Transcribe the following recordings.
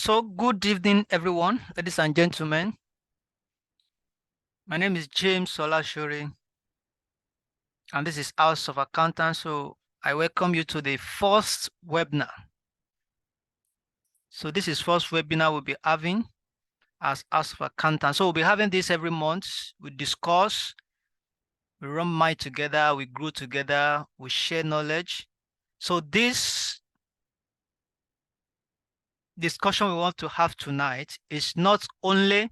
So good evening, everyone, ladies and gentlemen. My name is James Solashuri, and this is House of Accountants. So I welcome you to the first webinar. So this is first webinar we'll be having as House of Accountants. So we'll be having this every month. We discuss, we run mind together, we grow together, we share knowledge. So this discussion we want to have tonight is not only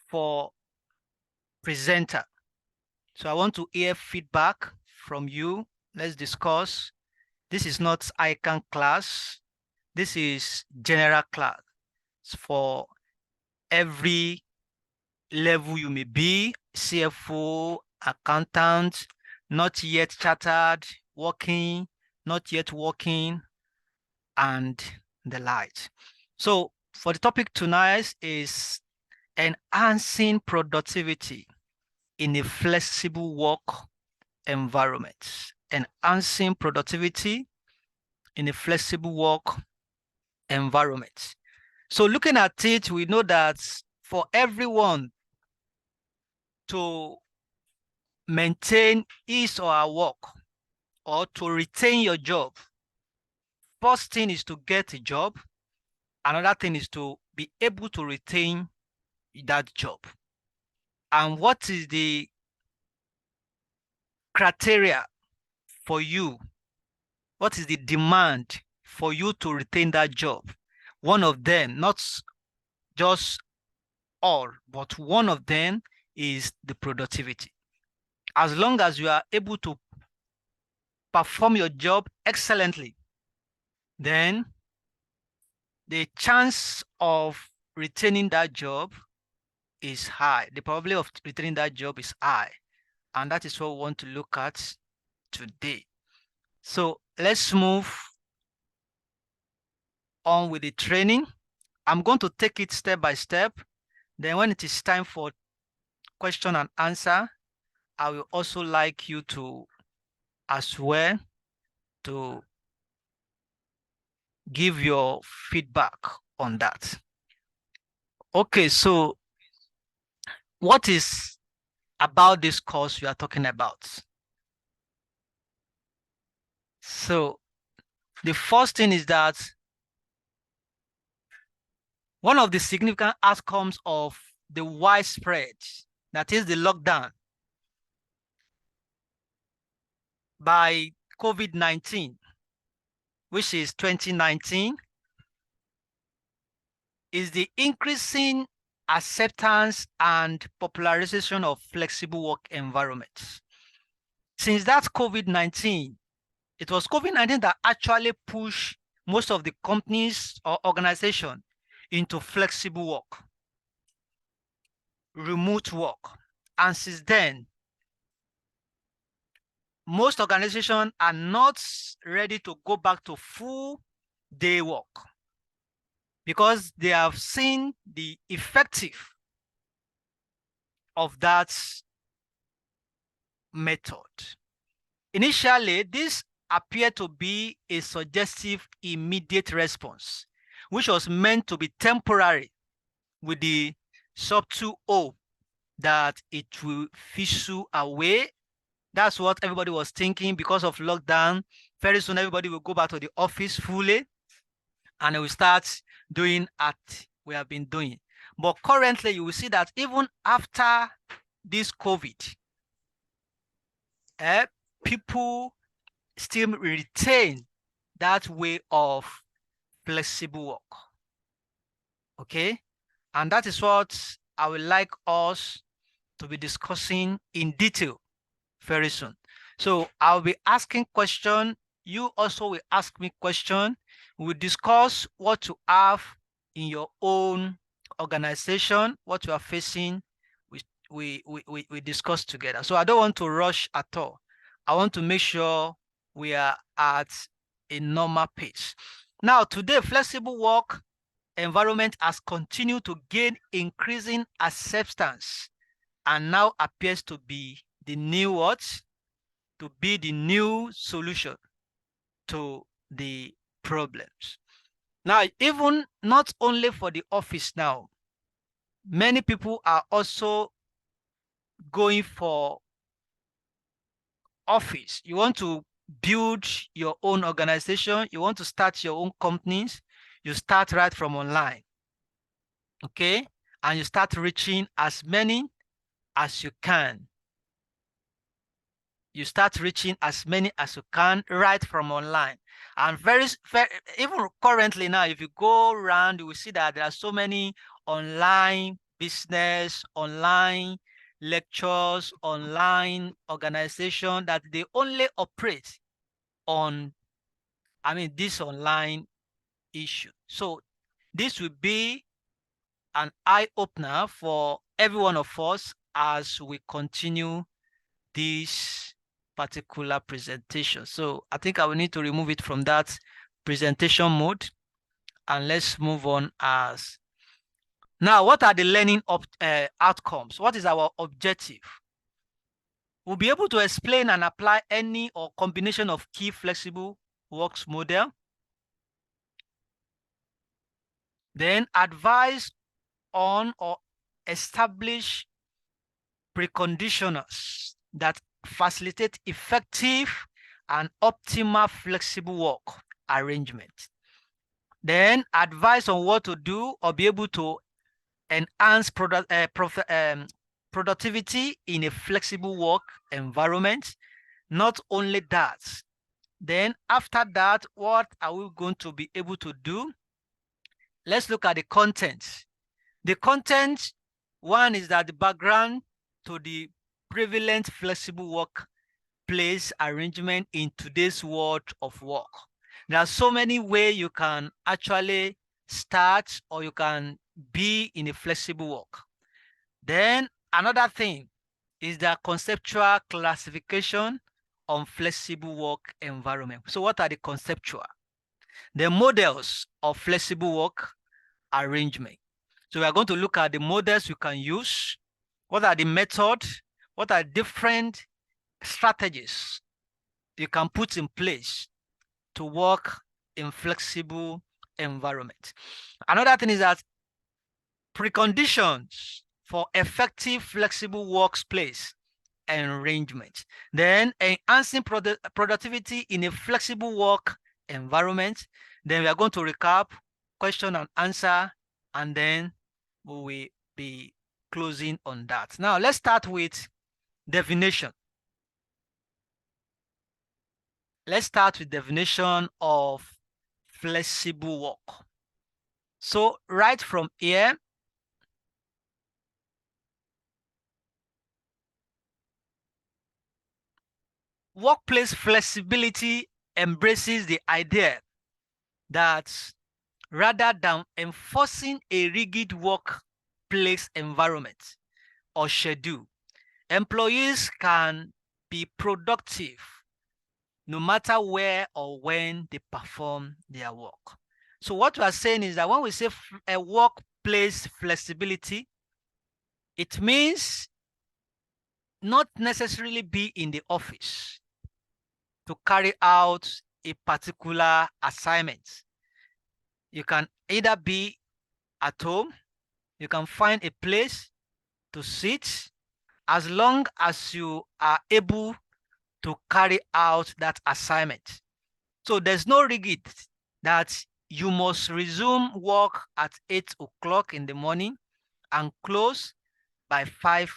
for presenter. So I want to hear feedback from you. Let's discuss. This is not ICANN class. This is general class. It's for every level you may be, CFO, accountant, not yet chartered, working, not yet working, and the like. So for the topic tonight is enhancing productivity in a flexible work environment. Enhancing productivity in a flexible work environment. So looking at it, we know that for everyone to maintain his or her work or to retain your job, first thing is to get a job. Another thing is to be able to retain that job. And what is the criteria for you? What is the demand for you to retain that job? One of them, not just all, but one of them is the productivity. As long as you are able to perform your job excellently, then the chance of retaining that job is high. The probability of retaining that job is high. And that is what we want to look at today. So let's move on with the training. I'm going to take it step by step. Then when it is time for question and answer, I will also like you to as well to give your feedback on that. Okay, so what is about this course we are talking about? So the first thing is that one of the significant outcomes of the widespread, that is the lockdown by COVID-19, which is 2019, is the increasing acceptance and popularization of flexible work environments. Since that COVID-19, it was COVID-19 that actually pushed most of the companies or organizations into flexible work, remote work. And since then, most organizations are not ready to go back to full day work because they have seen the effective of that method. Initially, this appeared to be a suggestive immediate response, which was meant to be temporary with the subtle hope that it will fizzle away. That's what everybody was thinking because of lockdown. Very soon, everybody will go back to the office fully and we start doing what we have been doing. But currently, you will see that even after this COVID, people still retain that way of flexible work. Okay? And that is what I would like us to be discussing in detail very soon. So I'll be asking questions. You also will ask me questions. We'll discuss what to have in your own organization, what you are facing. We discuss together. So I don't want to rush at all. I want to make sure we are at a normal pace. Now, today, flexible work environment has continued to gain increasing acceptance and now appears to be the new what? To be the new solution to the problems. Now, even not only for the office now, many people are also going for office. You want to build your own organization, you want to start your own companies, you start right from online. Okay? And you start reaching as many as you can. You start reaching as many as you can right from online. And very even currently now, if you go around, you will see that there are so many online business, online lectures, online organization that they only operate on, this online issue. So this will be an eye-opener for every one of us as we continue this particular presentation. So I think I will need to remove it from that presentation mode, and let's move on. As now, what are the learning outcomes? What is our objective? We'll be able to explain and apply any or combination of key flexible works model, then advise on or establish preconditioners that facilitate effective and optimal flexible work arrangement. Then advise on what to do or be able to enhance productivity in a flexible work environment. Not only that, then after that, what are we going to be able to do? Let's look at the content. The content, one is that the background to the prevalent flexible workplace arrangement in today's world of work. There are so many ways you can actually start or you can be in a flexible work. Then another thing is the conceptual classification on flexible work environment. So what are the conceptual? The models of flexible work arrangement. So we are going to look at the models you can use. What are the methods? What are different strategies you can put in place to work in flexible environment? Another thing is that preconditions for effective flexible workplace arrangement. Then enhancing productivity in a flexible work environment. Then we are going to recap, question and answer, and then we will be closing on that. Now let's start with definition. Let's start with definition of flexible work. So right from here, workplace flexibility embraces the idea that rather than enforcing a rigid workplace environment or schedule, employees can be productive no matter where or when they perform their work. So what we are saying is that when we say a workplace flexibility, it means not necessarily be in the office to carry out a particular assignment. You can either be at home, you can find a place to sit, as long as you are able to carry out that assignment. So there's no rigid that you must resume work at 8 o'clock in the morning and close by 5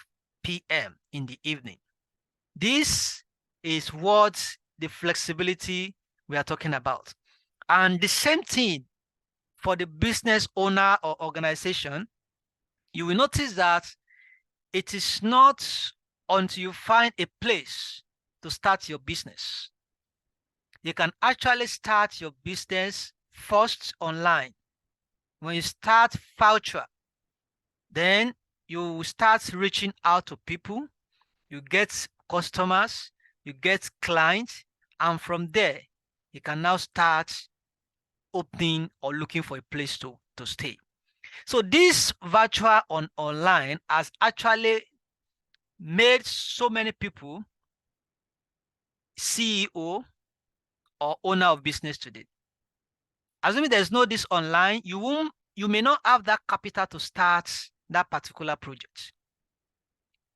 p.m. in the evening. This is what the flexibility we are talking about. And the same thing for the business owner or organization. You will notice that it is not until you find a place to start your business. You can actually start your business first online. When you start Voucher, then you start reaching out to people, you get customers, you get clients, and from there, you can now start opening or looking for a place to stay. So this virtual online has actually made so many people CEO or owner of business today. assuming there's no this online, you may not have that capital to start that particular project,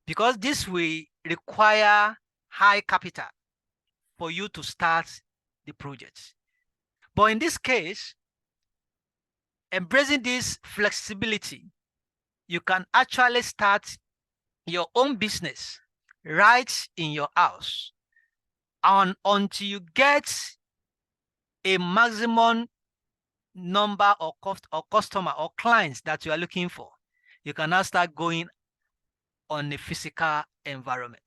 because this will require high capital for you to start the project. But in this case, embracing this flexibility, you can actually start your own business right in your house, and until you get a maximum number or customer or clients that you are looking for, you can now start going on a physical environment.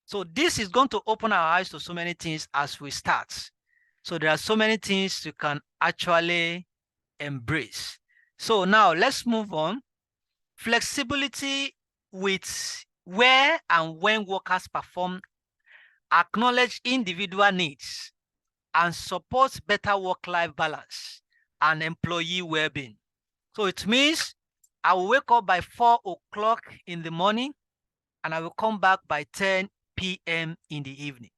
So this is going to open our eyes to so many things as we start. So there are so many things you can actually embrace. So now let's move on. Flexibility with where and when workers perform, acknowledge individual needs, and support better work-life balance and employee well-being. So it means I will wake up by 4 o'clock in the morning and I will come back by 10 p.m. in the evening.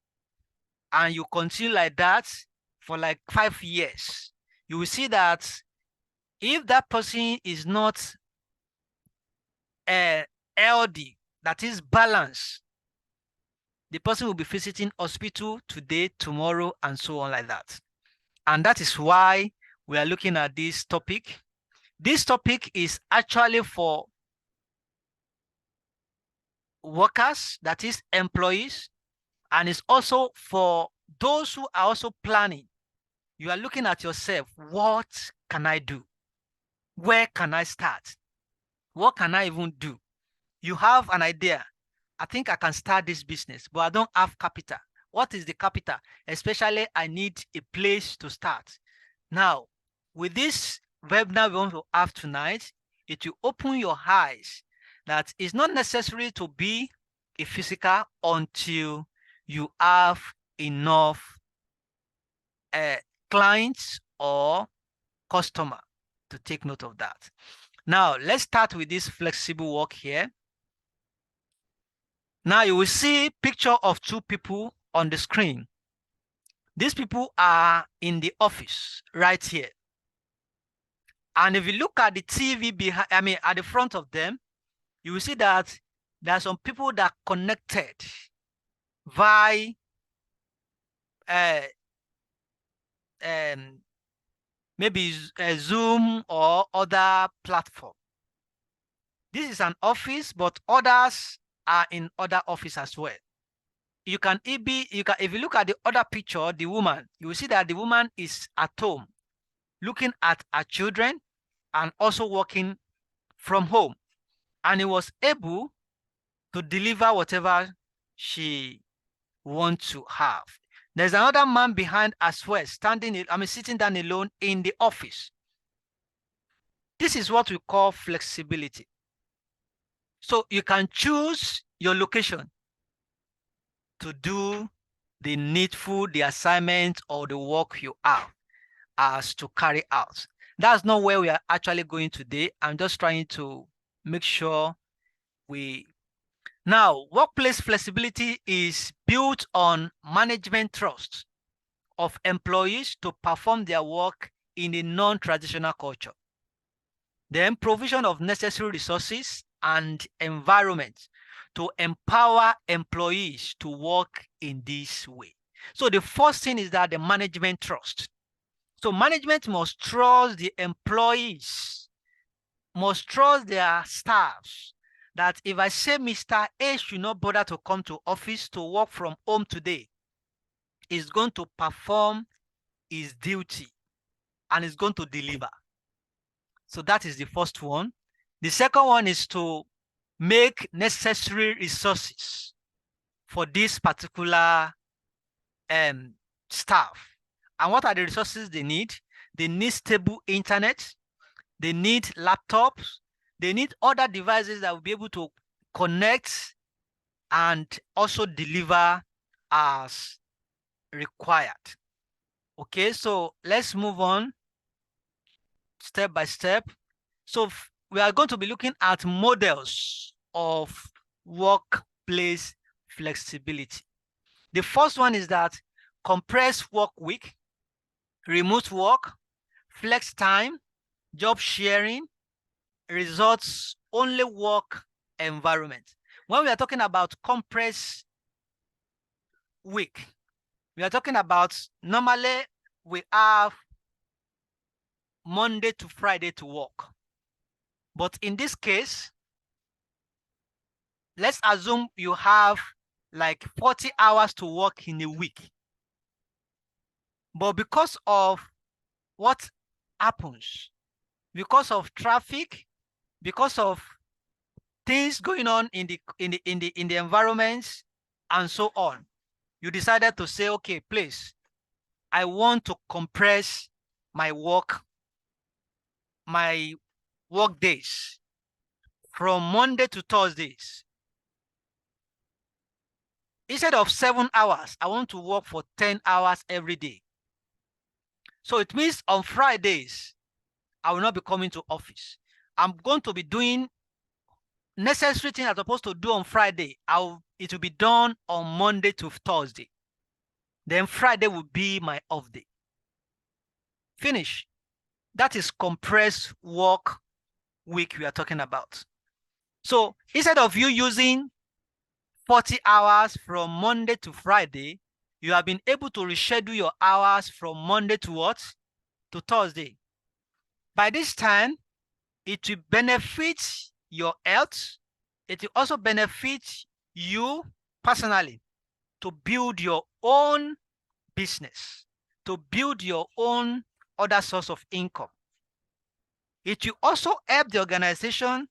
And you continue like that for like 5 years. You will see that if that person is not healthy, that is balanced, the person will be visiting hospital today, tomorrow, and so on like that. And that is why we are looking at this topic. This topic is actually for workers, that is employees, and it's also for those who are also planning. You are looking at yourself, what can I do? Where can I start? What can I even do? You have an idea. I think I can start this business, but I don't have capital. What is the capital? Especially, I need a place to start. Now, with this webinar we want to have tonight, it will open your eyes that it's not necessary to be a physical until you have enough clients or customer to take note of that. Now, let's start with this flexible work here. Now you will see a picture of two people on the screen. These people are in the office right here. And if you look at the TV behind, at the front of them, you will see that there are some people that connected via maybe Zoom or other platform. This is an office, but others are in other office as well. If you look at the other picture, the woman, you will see that the woman is at home, looking at her children and also working from home. And he was able to deliver whatever she wants to have. There's another man behind as well, sitting down alone in the office. This is what we call flexibility. So you can choose your location to do the needful, the assignment, or the work you have as to carry out. That's not where we are actually going today. I'm just trying to make sure Now, workplace flexibility is built on management trust of employees to perform their work in a non-traditional culture. Then provision of necessary resources and environment to empower employees to work in this way. So the first thing is that the management trust. So management must trust the employees, must trust their staffs, that if I say Mr. A should not bother to come to office to work from home today, he's going to perform his duty and is going to deliver. So that is the first one. The second one is to make necessary resources for this particular staff. And what are the resources they need? They need stable internet. They need laptops. They need other devices that will be able to connect and also deliver as required. Okay, so let's move on step by step. So we are going to be looking at models of workplace flexibility. The first one is that compressed work week, remote work, flex time, job sharing, results only work environment. When we are talking about compressed week, we are talking about normally we have Monday to Friday to work. But in this case, let's assume you have like 40 hours to work in a week. But because of what happens, because of traffic, because of things going on in the environment and so on, you decided to say, okay, please, I want to compress my work days from Monday to Thursdays. Instead of 7 hours, I want to work for 10 hours every day. So it means on Fridays, I will not be coming to office. I'm going to be doing necessary things I'm supposed to do on Friday. It will be done on Monday to Thursday. Then Friday will be my off day. Finish. That is compressed work week we are talking about. So instead of you using 40 hours from Monday to Friday, you have been able to reschedule your hours from Monday to what? To Thursday. By this time, it will benefit your health. It will also benefit you personally to build your own business, to build your own other source of income. It will also help the organization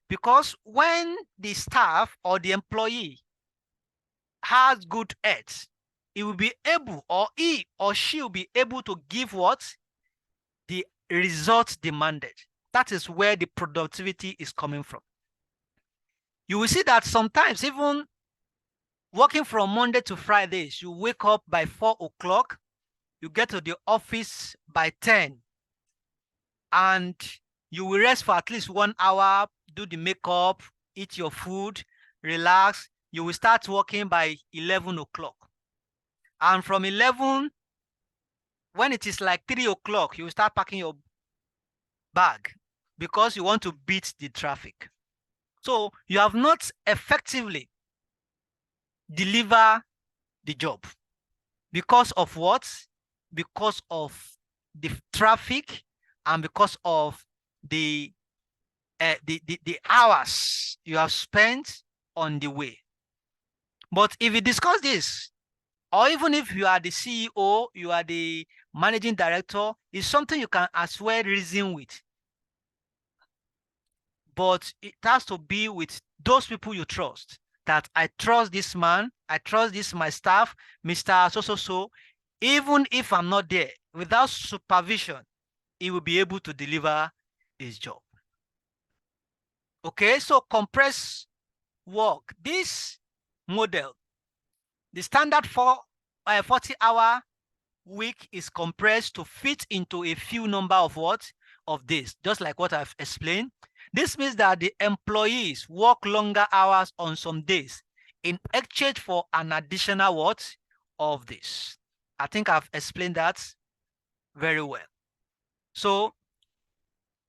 because when the staff or the employee has good health, he will be able, or he or she will be able to give what? The results demanded. That is where the productivity is coming from. You will see that sometimes even working from Monday to Fridays, you wake up by 4 o'clock, you get to the office by 10, and you will rest for at least 1 hour, do the makeup, eat your food, relax. You will start working by 11 o'clock. And from 11, when it is like 3 o'clock, you will start packing your bag because you want to beat the traffic. So you have not effectively delivered the job. Because of what? Because of the traffic and because of the hours you have spent on the way. But if you discuss this, or even if you are the CEO, you are the managing director, it's something you can as well reason with. But it has to be with those people you trust. That I trust this man, I trust this my staff, Mr. So. Even if I'm not there, without supervision, he will be able to deliver his job. Okay, so compressed work. This model, the standard 40-hour week is compressed to fit into a few number of what? Of days, just like what I've explained. This means that the employees work longer hours on some days in exchange for an additional what? Of this. I think I've explained that very well. So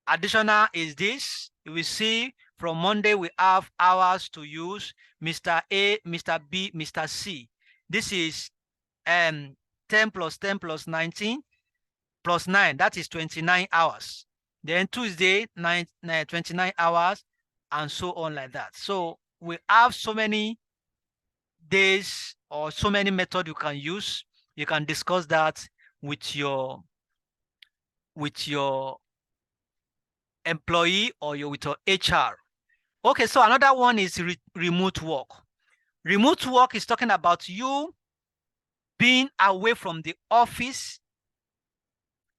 additional is this. You will see from Monday we have hours to use. Mr. A, Mr. B, Mr. C. This is 10 plus 10 plus 19 plus 9. That is 29 hours. Then Tuesday, 29 hours, and so on like that. So we have so many days or so many methods you can use. You can discuss that with your employee or with your HR. Okay, so another one is remote work. Remote work is talking about you being away from the office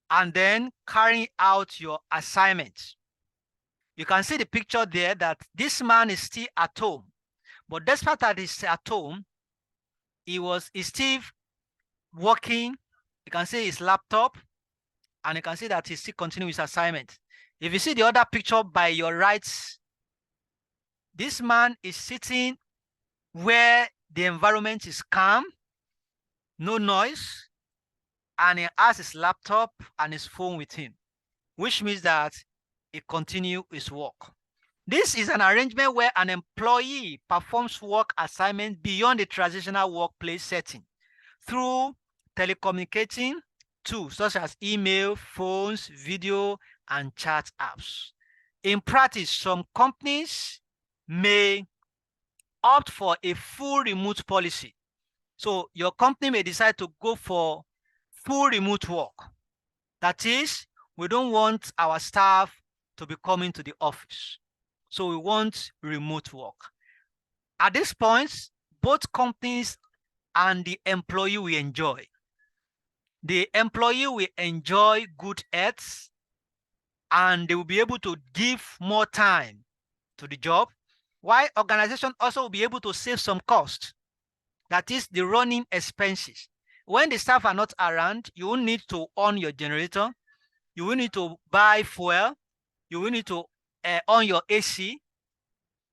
and then carrying out your assignment. You can see the picture there that this man is still at home. But despite that he's at home, he's still working. You can see his laptop, and you can see that he's still continuing his assignment. If you see the other picture by your right, this man is sitting where the environment is calm, no noise, and he has his laptop and his phone with him. which means that he continues his work. This is an arrangement where an employee performs work assignments beyond the traditional workplace setting through telecommunicating tools such as email, phones, video, and chat apps. In practice, some companies may opt for a full remote policy. So your company may decide to go for full remote work. That is, we don't want our staff to be coming to the office. So we want remote work. At this point, both companies and the employee will enjoy. The employee will enjoy good health, and they will be able to give more time to the job, while organization also will be able to save some cost. That is the running expenses. When the staff are not around, you will need to on your generator, you will need to buy fuel, you will need to on your AC,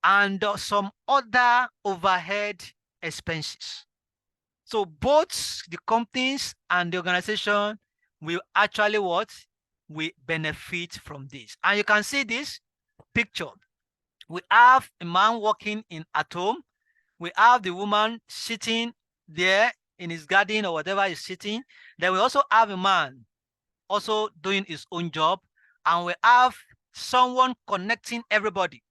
and some other overhead expenses. So both the companies and the organization will actually what? We benefit from this. And you can see this picture. We have a man working at home. We have the woman sitting there in his garden or whatever he's sitting. Then we also have a man also doing his own job. And we have someone connecting everybody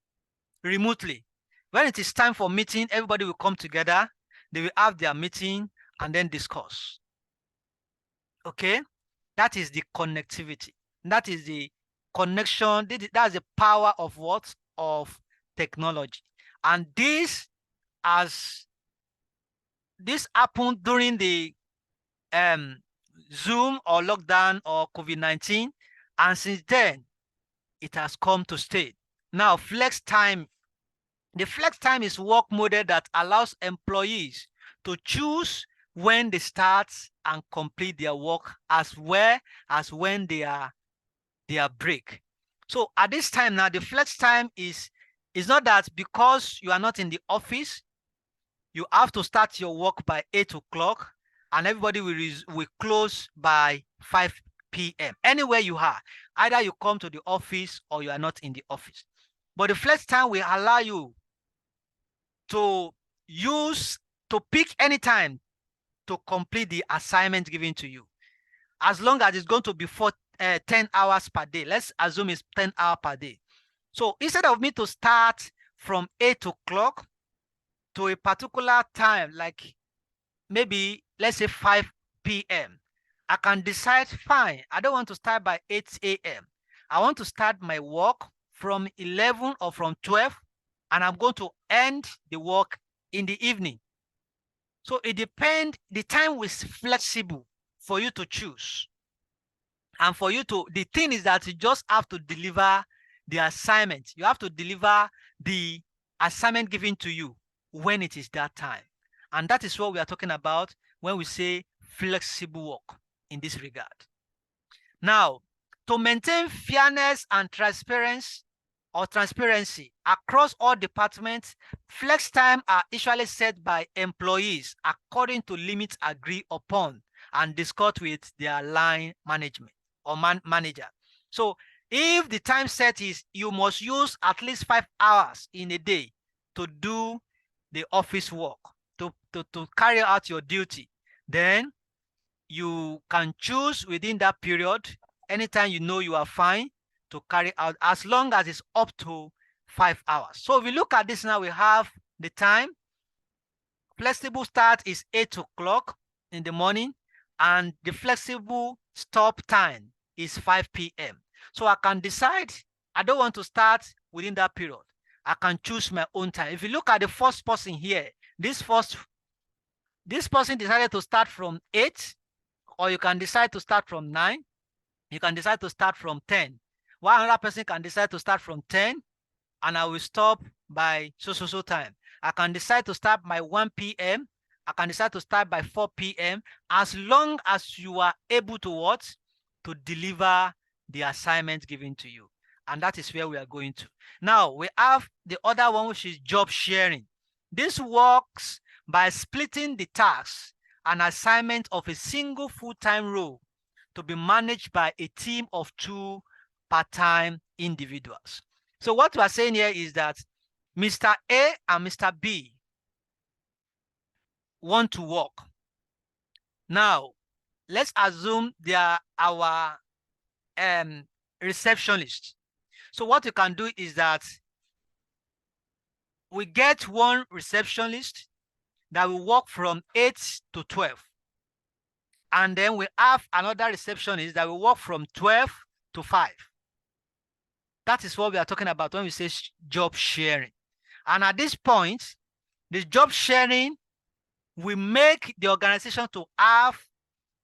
remotely. When it is time for meeting, everybody will come together. They will have their meeting and then discuss. Okay? That is the connectivity. That is the connection. That's the power of what? Of technology. And this happened during the Zoom or lockdown or COVID-19. And since then, it has come to stay. Now, flex time. The flex time is work model that allows employees to choose when they start and complete their work as well as when they are break. So at this time now, the flex time is not that because you are not in the office, you have to start your work by 8 o'clock and everybody will close by 5 p.m. Anywhere you are, either you come to the office or you are not in the office. But the flex time will allow you to pick any time to complete the assignment given to you, as long as it's going to be for 10 hours per day. Let's assume it's 10 hours per day. So instead of me to start from 8 o'clock to a particular time, like maybe let's say 5 p.m., I can decide, fine, I don't want to start by 8 a.m. I want to start my work from 11 or from 12, and I'm going to end the work in the evening. So it depends, the time is flexible for you to choose. And for you to, the thing is that you just have to deliver the assignment. You have to deliver the assignment given to you when it is that time. And that is what we are talking about when we say flexible work in this regard. Now, to maintain fairness and transparency across all departments, flex time are usually set by employees according to limits agreed upon and discussed with their line management or manager. So if the time set is you must use at least 5 hours in a day to do the office work, to carry out your duty, then you can choose within that period, anytime you know you are fine to carry out, as long as it's up to 5 hours. So if we look at this now, we have the time. Flexible start is 8 o'clock in the morning, and the flexible stop time is 5 p.m. So I can decide I don't want to start within that period. I can choose my own time. If you look at the first person here, this person decided to start from 8, or you can decide to start from 9. You can decide to start from 10. While another person can decide to start from 10, and I will stop by so time. I can decide to start by 1 p.m. I can decide to start by 4 p.m. as long as you are able to what? To deliver the assignment given to you. And that is where we are going to. Now, we have the other one, which is job sharing. This works by splitting the tasks and assignment of a single full-time role to be managed by a team of 2 part-time individuals. So what we are saying here is that Mr. A and Mr. B want to work. Now, let's assume they are our receptionists. So what you can do is that we get one receptionist that will work from 8 to 12. And then we have another receptionist that will work from 12 to 5. That is what we are talking about when we say job sharing. And at this point, the job sharing will make the organization to have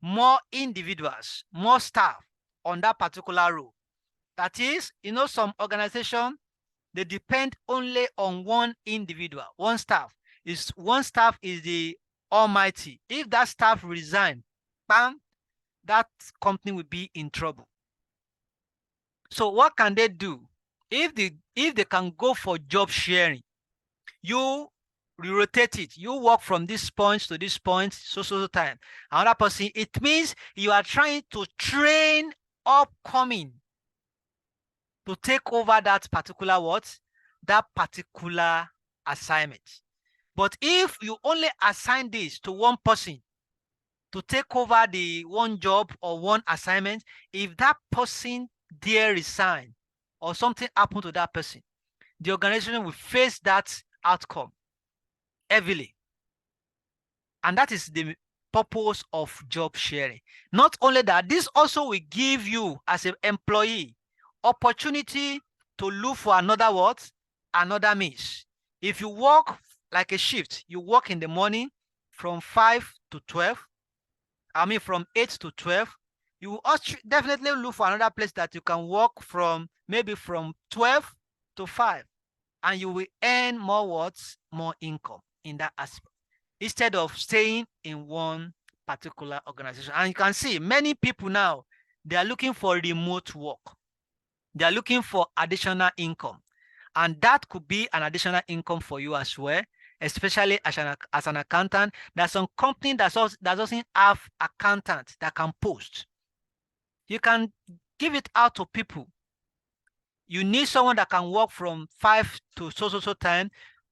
more individuals, more staff on that particular role. That is, some organization, they depend only on one individual, one staff. One staff is the almighty. If that staff resign, bam, that company will be in trouble. So what can they do? If they can go for job sharing, you rotate it. You work from this point to this point, so time. Another person, it means you are trying to train upcoming to take over that particular that particular assignment. But if you only assign this to one person to take over the one job or one assignment, if that person dare resign or something happened to that person, the organization will face that outcome heavily. And that is the purpose of job sharing. Not only that, this also will give you as an employee opportunity to look for another means. If you work like a shift, you work in the morning from 5 to 12, from 8 to 12, you will also definitely look for another place that you can work from, maybe from 12 to 5, and you will earn more income in that aspect, instead of staying in one particular organization. And you can see many people now, they are looking for remote work. They are looking for additional income. And that could be an additional income for you as well, especially as an accountant. There's some company that doesn't have accountant that can post. You can give it out to people. You need someone that can work from 5 to so time.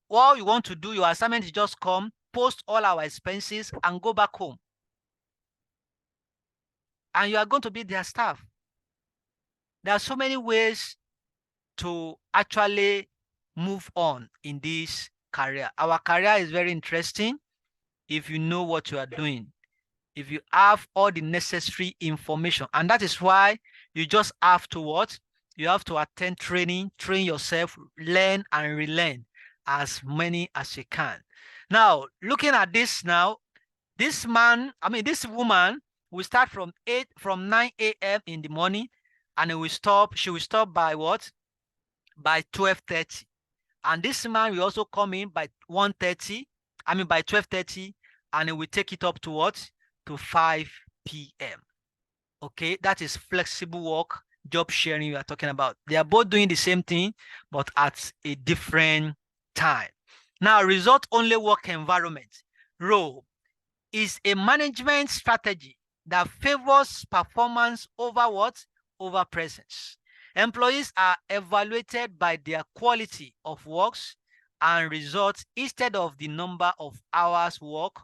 All you want to do, your assignment is just come, post all our expenses, and go back home. And you are going to be their staff. There are so many ways to actually move on in this career. Our career is very interesting if you know what you are doing, if you have all the necessary information. And that is why you just have to you have to attend training, train yourself, learn and relearn as many as you can. Now, looking at this now, this woman will start from 9 a.m. in the morning, and she will stop by by 12:30. And this man will also come in by 1:30, by 12:30, and it will take it up to to 5 p.m. Okay, that is flexible work, job sharing we are talking about. They are both doing the same thing, but at a different time. Now, result-only work environment role is a management strategy that favors performance over presence. Employees are evaluated by their quality of works and results instead of the number of hours work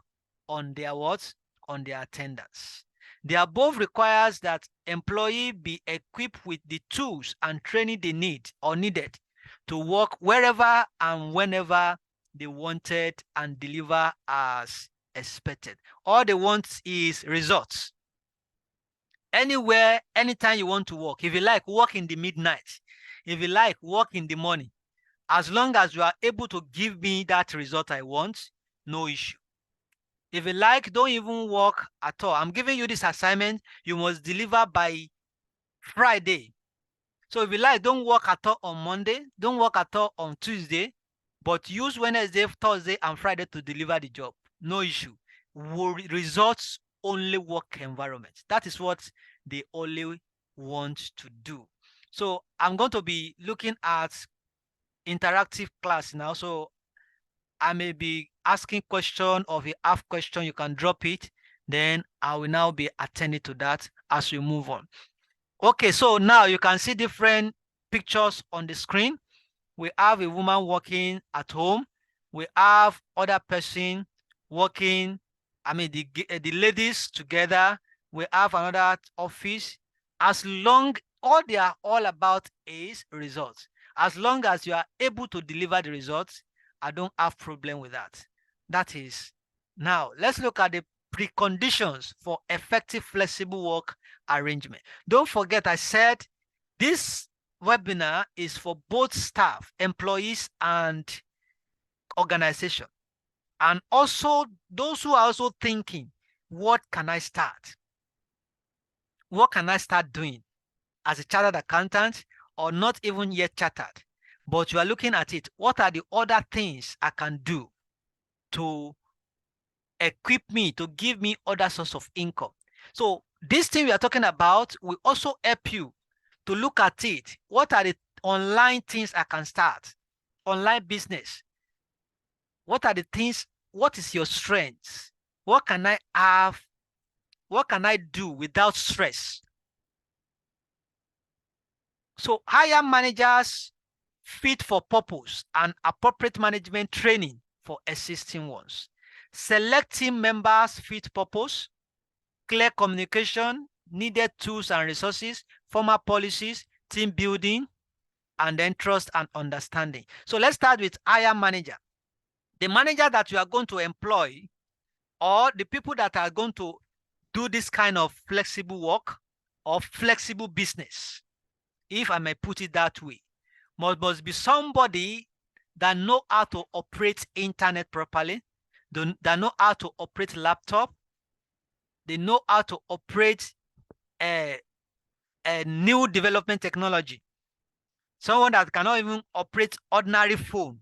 on their attendance. The above requires that employee be equipped with the tools and training they needed to work wherever and whenever they wanted and deliver as expected. All they want is results. Anywhere, anytime you want to work. If you like, work in the midnight. If you like, work in the morning. As long as you are able to give me that result I want, no issue. If you like, don't even work at all. I'm giving you this assignment. You must deliver by Friday. So if you like, don't work at all on Monday. Don't work at all on Tuesday. But use Wednesday, Thursday, and Friday to deliver the job. No issue. Results only work environment. That is what they only want to do. So I'm going to be looking at interactive class now. So I may be asking question, or if you have question, you can drop it. Then I will now be attending to that as we move on. Okay, so now you can see different pictures on the screen. We have a woman working at home. We have other person working, I mean, the ladies together. We have another office. As long, all they are all about is results. As long as you are able to deliver the results, I don't have problem with that. That is, now let's look at the preconditions for effective flexible work arrangement. Don't forget, I said this webinar is for both staff, employees, and organization. And also those who are also thinking, what can I start? What can I start doing as a chartered accountant, or not even yet chartered, but you are looking at it? What are the other things I can do to equip me, to give me other source of income? So this thing we are talking about will also help you to look at it. What are the online things I can start? Online business. What are the things? What is your strengths? What can I have? What can I do without stress? So hire managers fit for purpose and appropriate management training for existing ones. Select team members fit purpose, clear communication, needed tools and resources, formal policies, team building, and then trust and understanding. So let's start with hire manager. The manager that you are going to employ, or the people that are going to do this kind of flexible work or flexible business, if I may put it that way, must be somebody that know how to operate internet properly, that know how to operate laptop, they know how to operate a new development technology. Someone that cannot even operate ordinary phone.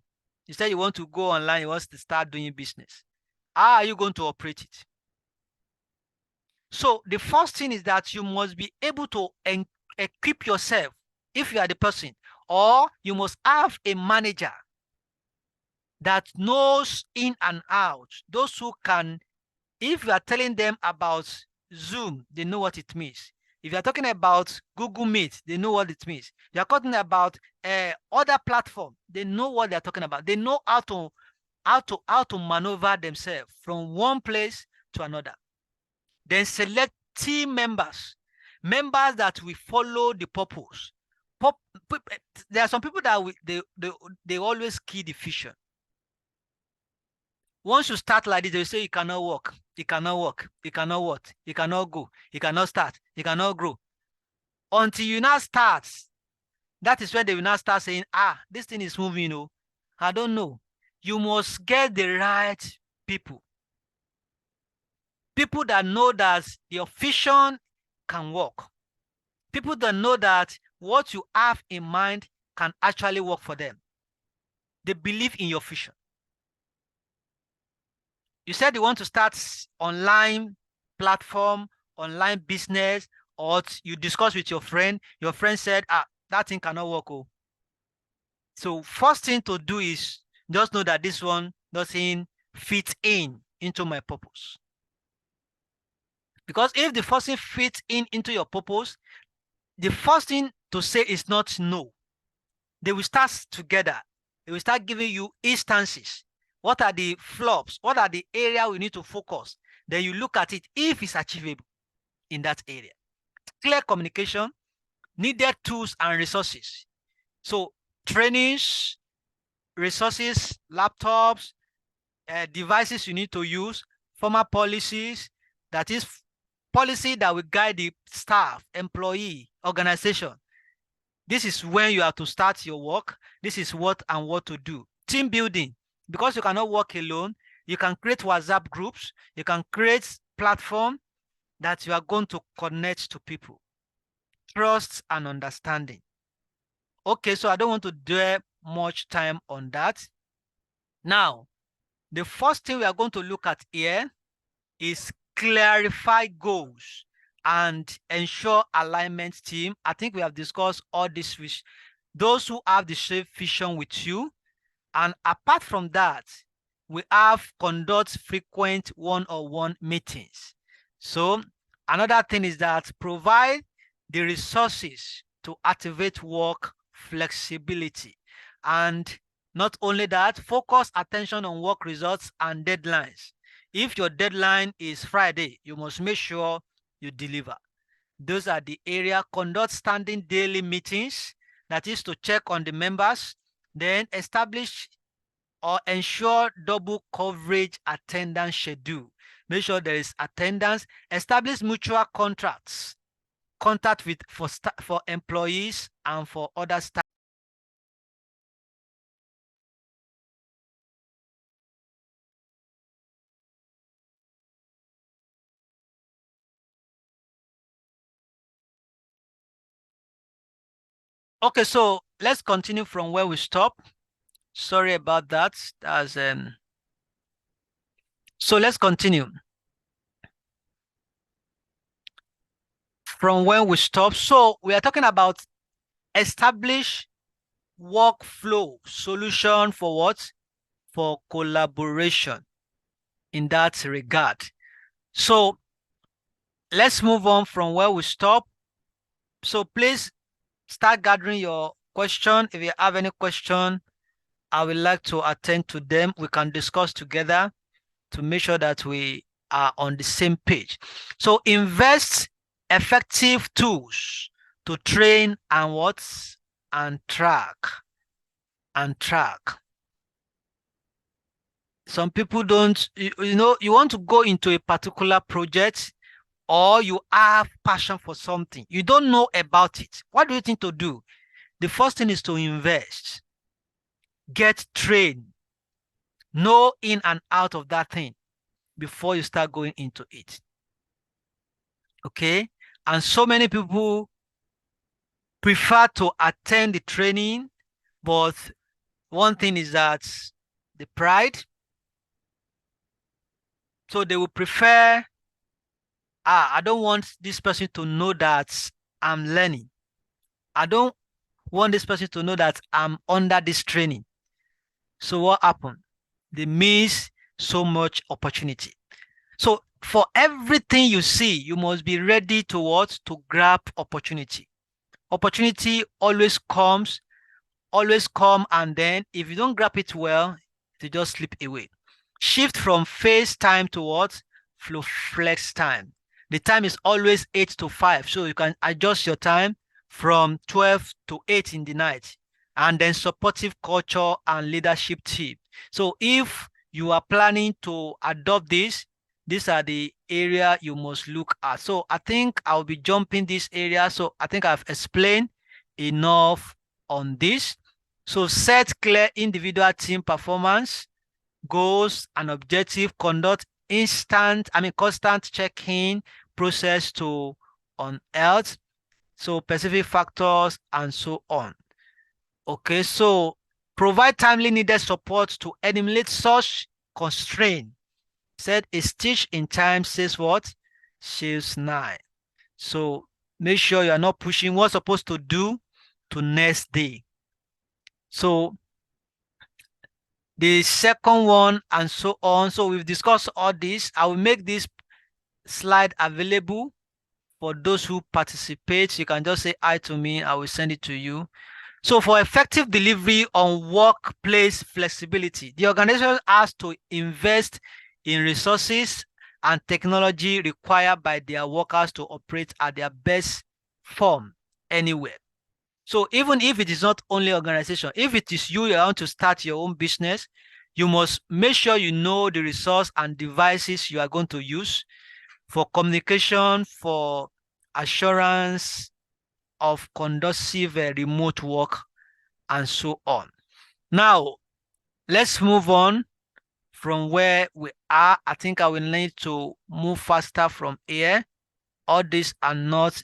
You say you want to go online, you want to start doing business. How are you going to operate it? So the first thing is that you must be able to equip yourself if you are the person, or you must have a manager that knows in and out. Those who can, if you are telling them about Zoom, they know what it means. If you're talking about Google Meet, they know what it means. You're talking about other platform, they know what they're talking about. They know how to maneuver themselves from one place to another. Then select team members that will follow the purpose. There are some people that they always key the vision. Once you start like this, they say you cannot work, you cannot work, you cannot work, you cannot go, you cannot start, you cannot grow. Until you now start, that is when they will now start saying, this thing is moving, you know. I don't know. You must get the right people. People that know that your vision can work. People that know that what you have in mind can actually work for them. They believe in your vision. You said you want to start online platform, online business, or you discuss with your friend. Your friend said, that thing cannot work. Oh. So first thing to do is just know that this one doesn't fit into my purpose. Because if the first thing fits into your purpose, the first thing to say is not no. They will start together. They will start giving you instances. What are the flops? What are the area we need to focus? Then you look at it if it's achievable in that area. Clear communication, needed tools and resources. So trainings, resources, laptops, devices you need to use, formal policies, that is policy that will guide the staff, employee, organization. This is when you have to start your work. This is what and what to do. Team building, because you cannot work alone, you can create WhatsApp groups, you can create platform that you are going to connect to people. Trust and understanding. Okay, so I don't want to dwell much time on that. Now, the first thing we are going to look at here is clarify goals and ensure alignment team. I think we have discussed all this with those who have the same vision with you. And apart from that, we have conduct frequent one-on-one meetings. So another thing is that provide the resources to activate work flexibility. And not only that, focus attention on work results and deadlines. If your deadline is Friday, you must make sure you deliver. Those are the area. Conduct standing daily meetings, that is to check on the members. Then establish or ensure double coverage attendance schedule. Make sure there is attendance. Establish mutual contracts, contact with for employees and for other staff. Okay, so let's continue from where we stop. Sorry about that. So let's continue from where we stop. So we are talking about establish workflow solution for what? For collaboration in that regard. So let's move on from where we stop. So please start gathering your question. If you have any question, I would like to attend to them. We can discuss together to make sure that we are on the same page. So invest effective tools to train and what? And track. Some people don't, you know, you want to go into a particular project or you have passion for something. You don't know about it. What do you think to do? The first thing is to invest, get trained, know in and out of that thing before you start going into it. Okay? And so many people prefer to attend the training, but one thing is that the pride. So they will prefer, I don't want this person to know that I'm learning. I don't want this person to know that I'm under this training. So what happened? They miss so much opportunity. So for everything you see, you must be ready to what? To grab opportunity. Opportunity always come, and then if you don't grab it well, they just slip away. Shift from phase time to what? Flow flex time. The time is always 8 to 5, so you can adjust your time from 12 to 8 in the night. And then supportive culture and leadership team. So if you are planning to adopt this, these are the area you must look at. So I think I'll be jumping this area. So I think I've explained enough on this. So set clear individual team performance goals and objective, conduct constant check-in process to on health, so specific factors and so on. Okay, so provide timely needed support to eliminate such constraint. Said a stitch in time says what? Saves 9. So make sure you are not pushing what's supposed to do to next day. So the second one and so on. So we've discussed all this. I will make this slide available for those who participate. You can just say hi to me. I will send it to you. So for effective delivery on workplace flexibility, the organization has to invest in resources and technology required by their workers to operate at their best form anywhere. So even if it is not only organization, if it is you want to start your own business, you must make sure you know the resource and devices you are going to use for communication, for assurance of conducive remote work, and so on. Now, let's move on from where we are. I think I will need to move faster from here. All these are not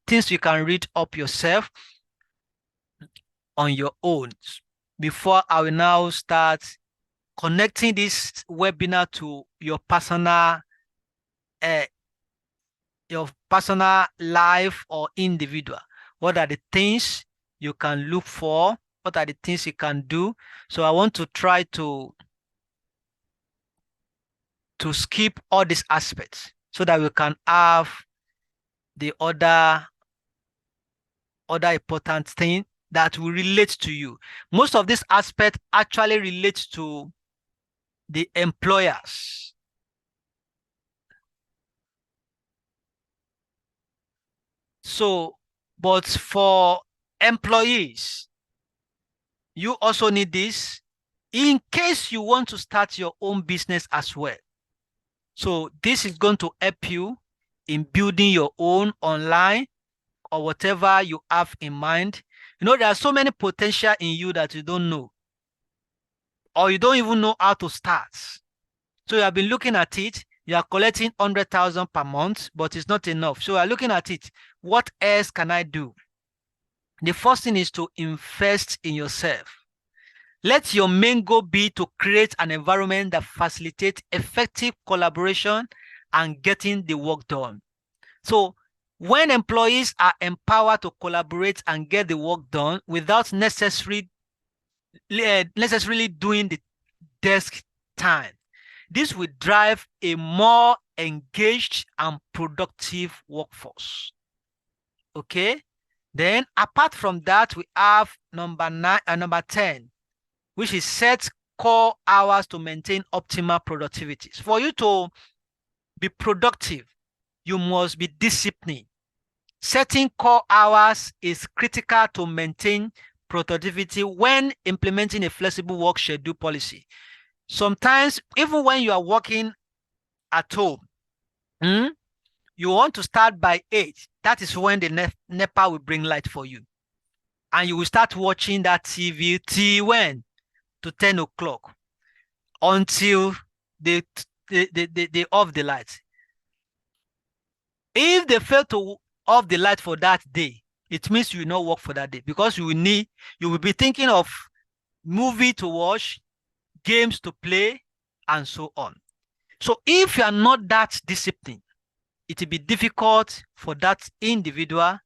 things you can read up yourself on your own. Before I will now start connecting this webinar to your personal life or individual. What are the things you can look for? What are the things you can do? So I want to try to skip all these aspects so that we can have the other other important thing that will relate to you. Most of this aspect actually relates to the employers. So, but for employees, you also need this in case you want to start your own business as well. So this is going to help you in building your own online or whatever you have in mind. You know, there are so many potential in you that you don't know, or you don't even know how to start. So you have been looking at it, you are collecting 100,000 per month, but it's not enough. So you are looking at it, what else can I do? The first thing is to invest in yourself. Let your main goal be to create an environment that facilitates effective collaboration and getting the work done. So when employees are empowered to collaborate and get the work done without necessarily doing the desk time, this will drive a more engaged and productive workforce. Okay? Then apart from that, we have number 10, which is set core hours to maintain optimal productivity. For you to be productive, you must be disciplined. Setting core hours is critical to maintain productivity when implementing a flexible work schedule policy. Sometimes, even when you are working at home, you want to start by 8. That is when the NEPA will bring light for you. And you will start watching that TV till when? To 10 o'clock until they off the light. If they fail to off the light for that day, it means you will not work for that day, because you will be thinking of movie to watch, games to play, and so on. So if you are not that disciplined, it will be difficult for that individual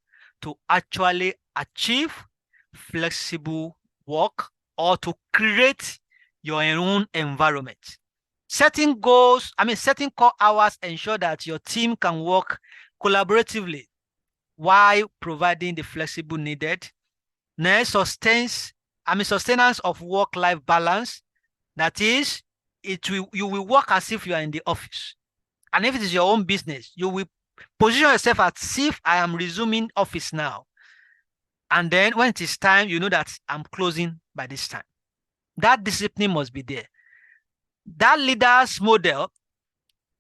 to actually achieve flexible work or to create your own environment. Setting goals, setting core hours ensure that your team can work collaboratively while providing the flexible needed. Next, sustenance of work-life balance. That is, you will work as if you are in the office. And if it is your own business, you will position yourself as if I am resuming office now. And then when it is time, you know that I'm closing by this time. That discipline must be there. That leader's model,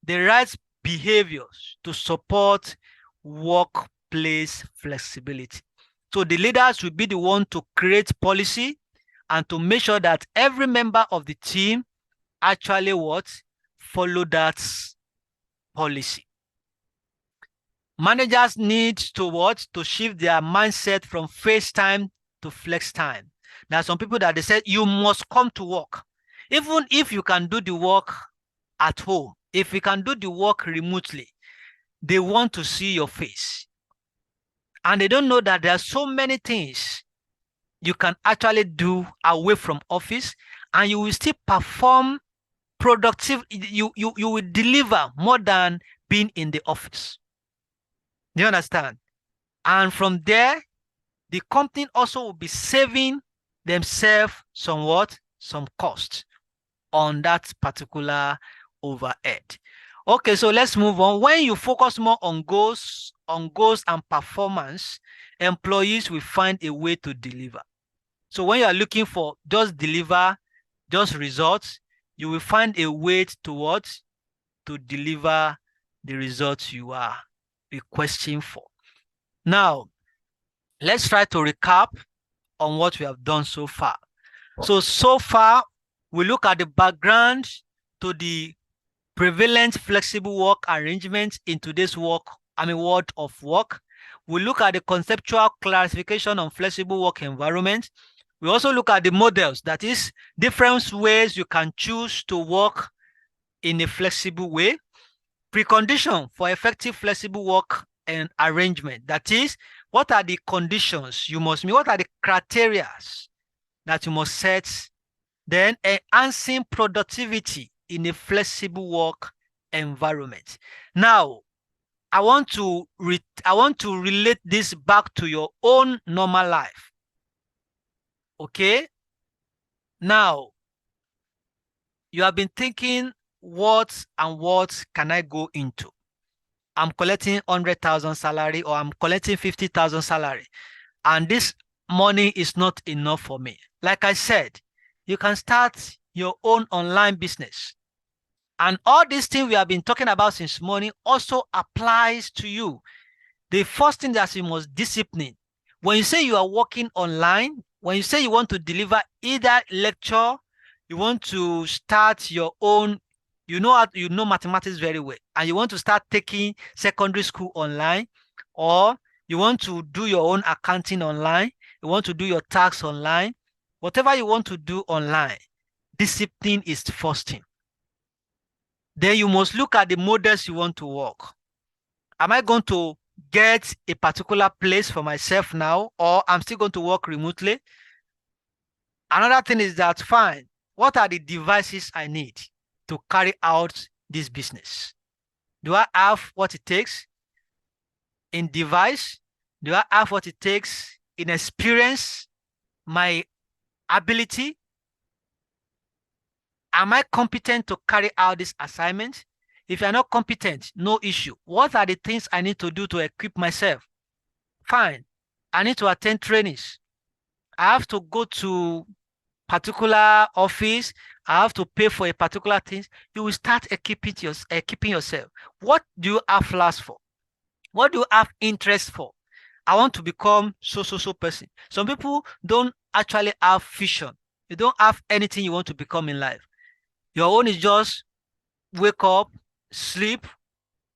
the right behaviors to support workplace flexibility. So the leaders will be the one to create policy and to make sure that every member of the team actually follow that policy. Managers need to shift their mindset from face time to flex time. There are some people that they said you must come to work. Even if you can do the work at home, if you can do the work remotely, they want to see your face. And they don't know that there are so many things you can actually do away from office, and you will still perform productive. You will deliver more than being in the office. Do you understand? And from there, the company also will be saving themselves some cost on that particular overhead. Okay, so let's move on. When you focus more on goals and performance, employees will find a way to deliver. So when you are looking for just results, you will find a way to deliver the results you are requesting for. Now, let's try to recap on what we have done so far. So far, we look at the background to the prevalent flexible work arrangements in today's world of work. We look at the conceptual classification on flexible work environment. We also look at the models, that is, different ways you can choose to work in a flexible way. Precondition for effective flexible work and arrangement, that is, what are the conditions you must meet, what are the criteria that you must set. Then enhancing productivity in a flexible work environment. Now, I want to relate this back to your own normal life. Okay? Now, you have been thinking, what can I go into? I'm collecting 100,000 salary, or I'm collecting 50,000 salary, and this money is not enough for me. Like I said, you can start your own online business. And all these things we have been talking about since morning also applies to you. The first thing that you must discipline. When you say you are working online, when you say you want to deliver either lecture, you want to start your own, you know mathematics very well, and you want to start taking secondary school online, or you want to do your own accounting online, you want to do your tax online, whatever you want to do online, discipline is the first thing. Then you must look at the models you want to work. Am I going to get a particular place for myself now, or I'm still going to work remotely? Another thing is that, fine, what are the devices I need to carry out this business? Do I have what it takes in device? Do I have what it takes in experience, my ability? Am I competent to carry out this assignment? If you're not competent, no issue. What are the things I need to do to equip myself? Fine. I need to attend trainings. I have to go to particular office. I have to pay for a particular thing. You will start equipping yourself. What do you have flaws for? What do you have interest for? I want to become so person. Some people don't actually have vision. You don't have anything you want to become in life. Your own is just wake up, sleep,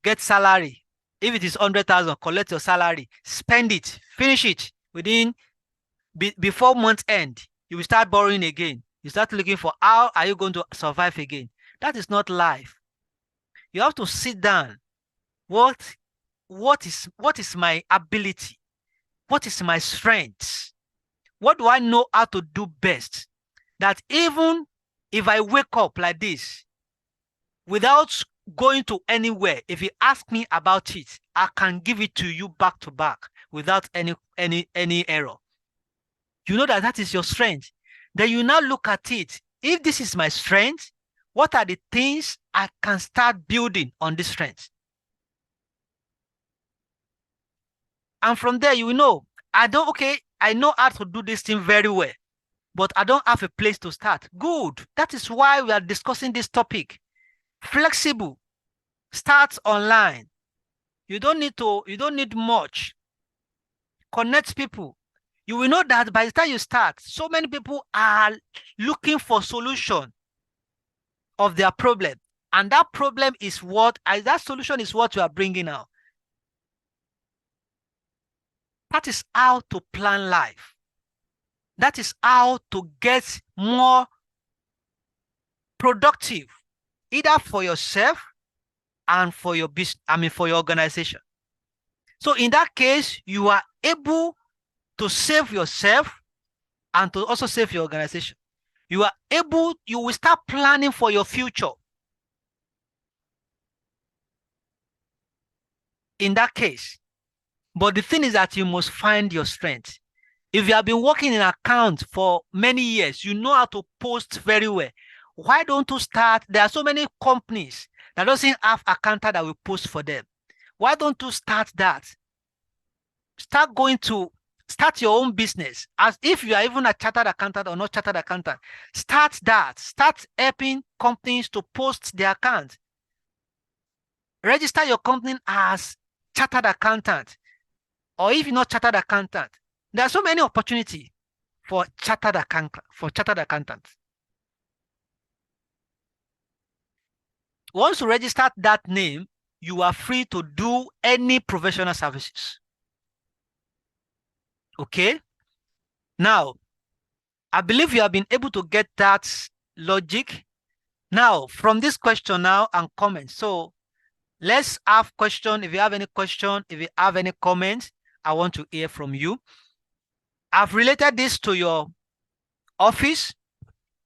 get salary. If it is 100,000, collect your salary, spend it, finish it before month end. You will start borrowing again. You start looking for how are you going to survive again. That is not life. You have to sit down. What is my ability? What is my strength? What do I know how to do best? That even if I wake up like this, without going to anywhere, if you ask me about it, I can give it to you back to back without any error. You know that is your strength. Then you now look at it. If this is my strength, what are the things I can start building on this strength? And from there, you will know, I know how to do this thing very well, but I don't have a place to start. Good. That is why we are discussing this topic. Flexible. Start online. You don't need much. Connect people. You will know that by the time you start, so many people are looking for solution of their problem. And that problem is that solution is what you are bringing out. That is how to plan life. That is how to get more productive, either for yourself and for your business, for your organization. So in that case, you are able to save yourself and to also save your organization. You will start planning for your future. In that case. But the thing is that you must find your strength. If you have been working in accounts for many years, you know how to post very well. Why don't you start? There are so many companies that doesn't have accountant that will post for them. Why don't you start that? Start your own business. As if you are even a chartered accountant or not chartered accountant, start that. Start helping companies to post their account. Register your company as chartered accountant. Or if you're not chartered accountant, there are so many opportunities for chartered accountants. Once you register that name, you are free to do any professional services. Okay? Now, I believe you have been able to get that logic. Now, from this question now and comments. So let's have question. If you have any question, if you have any comments, I want to hear from you. I've related this to your office.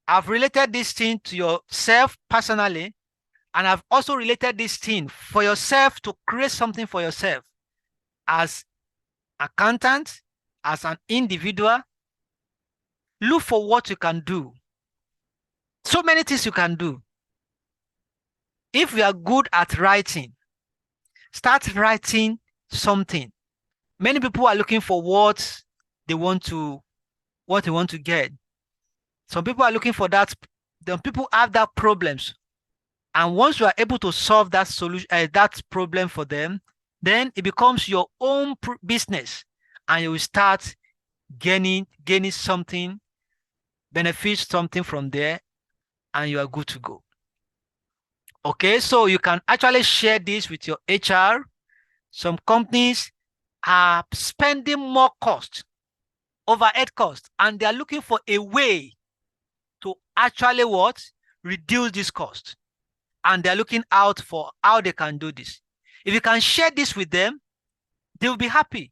I've related this thing to yourself personally. And I've also related this thing for yourself to create something for yourself as accountant, as an individual. Look for what you can do. So many things you can do. If you are good at writing, start writing something. Many people are looking for what they want to get. Some people are looking for that. Then people have that problems. And once you are able to solve that solution, that problem for them, then it becomes your own business, and you will start gaining something, benefit something from there, and you are good to go. Okay, so you can actually share this with your HR. Some companies are spending more cost, overhead cost, and they are looking for a way to actually what? Reduce this cost. And they're looking out for how they can do this. If you can share this with them, they will be happy.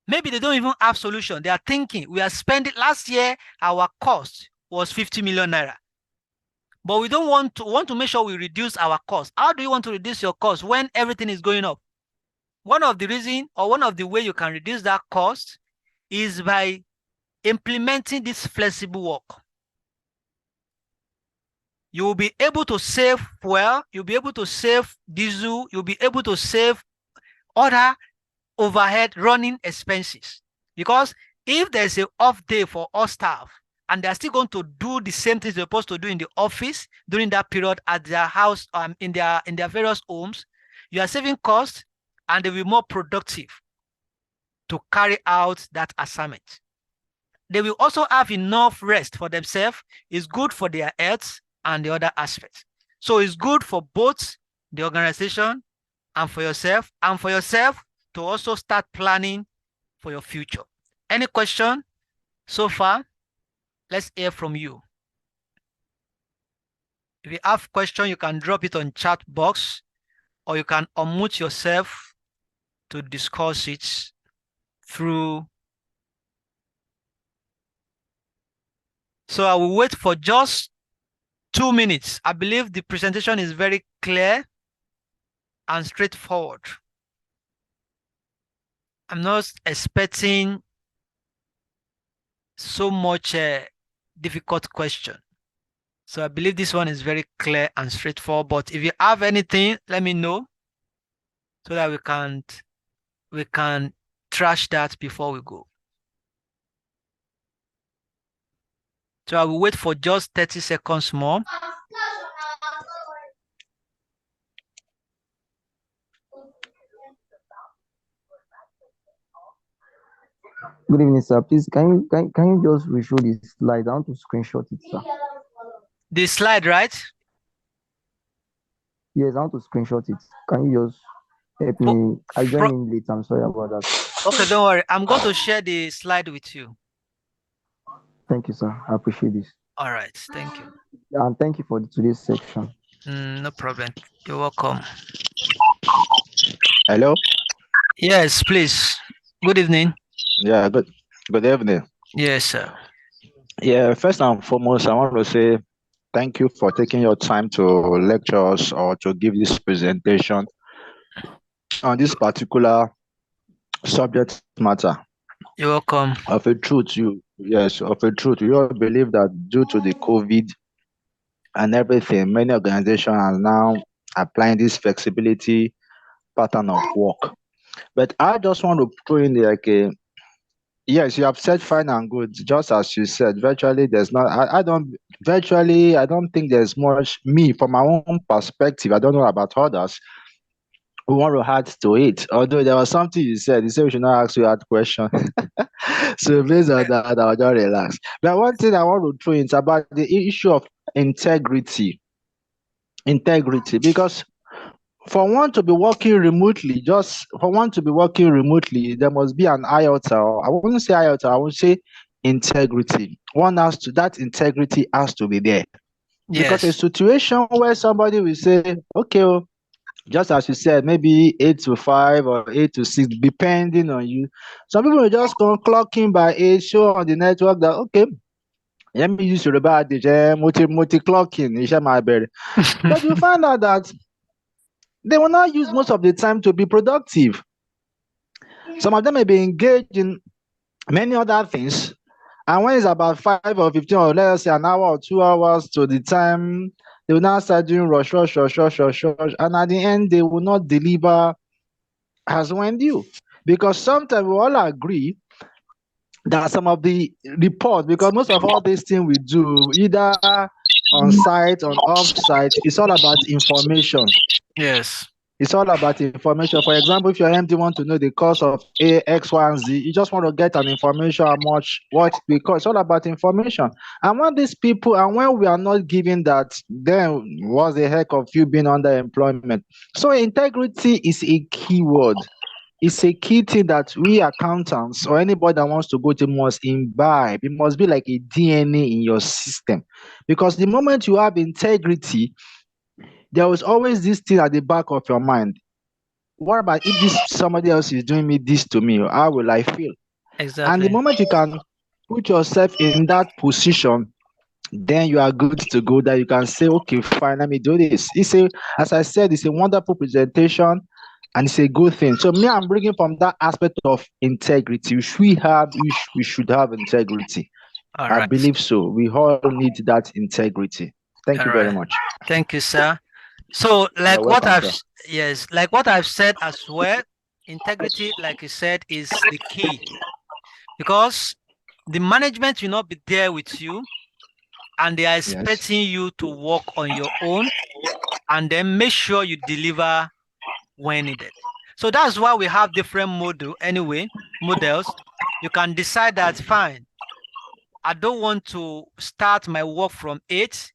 Maybe they don't even have solution. They are thinking, we are spending, last year, our cost was 50 million naira. But we don't want to make sure we reduce our cost. How do you want to reduce your cost when everything is going up? One of the reasons, or one of the way you can reduce that cost is by implementing this flexible work. You will be able to save fuel, you'll be able to save diesel, you'll be able to save other overhead running expenses. Because if there's an off day for all staff and they're still going to do the same things they're supposed to do in the office during that period at their house, in their various homes, you are saving costs and they'll be more productive to carry out that assignment. They will also have enough rest for themselves. It's good for their health and the other aspects. So it's good for both the organization and for yourself to also start planning for your future. Any question so far? Let's hear from you. If you have question, you can drop it on chat box, or you can unmute yourself to discuss it through. So I will wait for just 2 minutes. I believe the presentation is very clear and straightforward. I'm not expecting so much difficult question. So I believe this one is very clear and straightforward. But if you have anything, let me know so that we can trash that before we go. So I will wait for just 30 seconds more. Good evening, sir. Please, can you just reshow the slide? I want to screenshot it, sir. The slide, right? Yes, I want to screenshot it. Can you just help me? I joined in late. I'm sorry about that. Okay, don't worry. I'm going to share the slide with you. Thank you, sir. I appreciate this. All right. Thank you. And thank you for today's section. No problem. You're welcome. Hello? Yes, please. Good evening. Yeah, good evening. Yes, sir. Yeah, first and foremost, I want to say thank you for taking your time to lecture us or to give this presentation on this particular subject matter. You're welcome. Of a truth, you all believe that due to the COVID and everything, many organizations are now applying this flexibility pattern of work. But I just want to throw in like yes, you have said fine and good. Just as you said, virtually there's not. I don't think there's much. Me, from my own perspective, I don't know about others who want to add to it. Although there was something you said we should not ask you hard question. So based on that, I'll just relax. But one thing I want to throw in is about the issue of integrity. Integrity, because for one to be working remotely, there must be an iota. I wouldn't say iota, I would say integrity. That integrity has to be there. Yes. Because a situation where somebody will say, okay, just as you said, maybe 8 to 5 or 8 to 6, depending on you. Some people will just come clocking by 8, show on the network that, okay, Let me use Yoruba adage, multi-clocking, iṣẹ́ máa bẹ̀rẹ̀. But you find out that they will not use most of the time to be productive. Some of them may be engaged in many other things. And when it's about 5 or 15 or let's say an hour or 2 hours to the time, they will now start doing rush. And at the end, they will not deliver as when due. Because sometimes we all agree that some of the reports, because most of all these things we do, either on site, on off site, it's all about information. Yes. It's all about information. For example, if your MD want to know the cost of A, X, Y, and Z, you just want to get an information how much, what, because it's all about information. And when these people, and when we are not giving that, then what's the heck of you being under employment? So integrity is a key word. It's a key thing that we accountants or anybody that wants to go to must imbibe. It must be like a DNA in your system. Because the moment you have integrity, there was always this thing at the back of your mind. What about if this somebody else is doing me this to me? How will I feel? Exactly. And the moment you can put yourself in that position, then you are good to go. That you can say, okay, fine, let me do this. As I said, it's a wonderful presentation and it's a good thing. So me, I'm bringing from that aspect of integrity. We should have integrity. All I right. believe so. We all need that integrity. Thank you All very right. much. Thank you, sir. So, like You're what welcome, I've sir. yes, like what I've said as well, integrity, like you said, is the key, because the management will not be there with you, and they are Yes. expecting you to work on your own, and then make sure you deliver when needed. So that's why we have different models. You can decide that fine, I don't want to start my work from 8.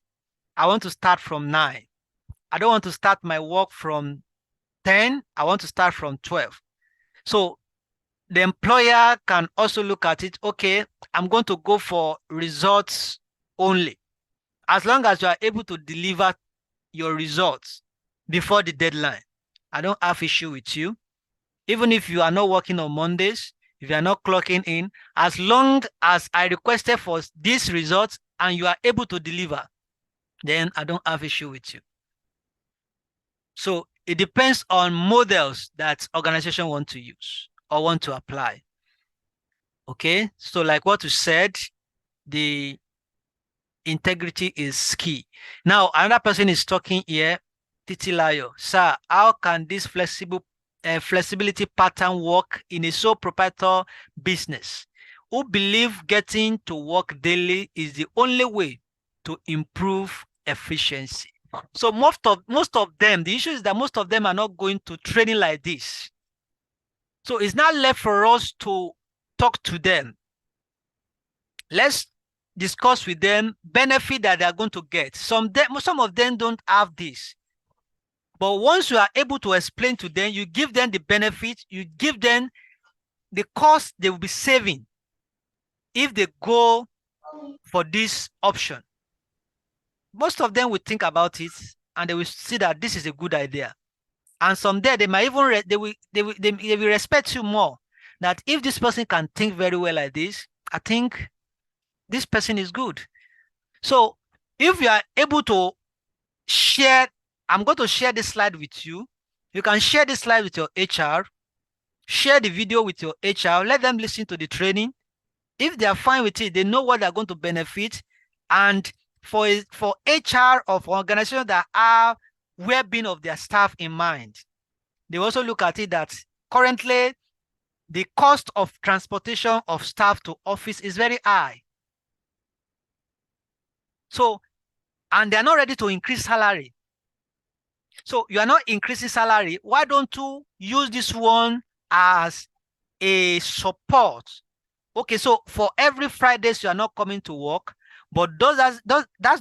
I want to start from 9. I don't want to start my work from 10. I want to start from 12. So the employer can also look at it. Okay, I'm going to go for results only. As long as you are able to deliver your results before the deadline, I don't have issue with you. Even if you are not working on Mondays, if you are not clocking in, as long as I requested for these results and you are able to deliver, then I don't have issue with you. So it depends on models that organization want to use or want to apply. Okay, so like what you said, the integrity is key. Now, another person is talking here, Titilayo. Sir, how can this flexibility pattern work in a sole proprietor business who believe getting to work daily is the only way to improve efficiency? So most of them, the issue is that most of them are not going to training like this. So it's not left for us to talk to them. Let's discuss with them benefit that they are going to get. Some of them don't have this. But once you are able to explain to them, you give them the benefit, you give them the cost they will be saving if they go for this option. Most of them will think about it and they will see that this is a good idea. And someday they might even they will respect you more. That if this person can think very well like this, I think this person is good. So if you are able to share, I'm going to share this slide with you. You can share this slide with your HR, share the video with your HR, let them listen to the training. If they are fine with it, they know what they're going to benefit. And for HR of organizations that are well-being of their staff in mind, they also look at it that currently the cost of transportation of staff to office is very high. So, and they're not ready to increase salary. So you are not increasing salary. Why don't you use this one as a support? Okay, so for every Fridays you are not coming to work, but that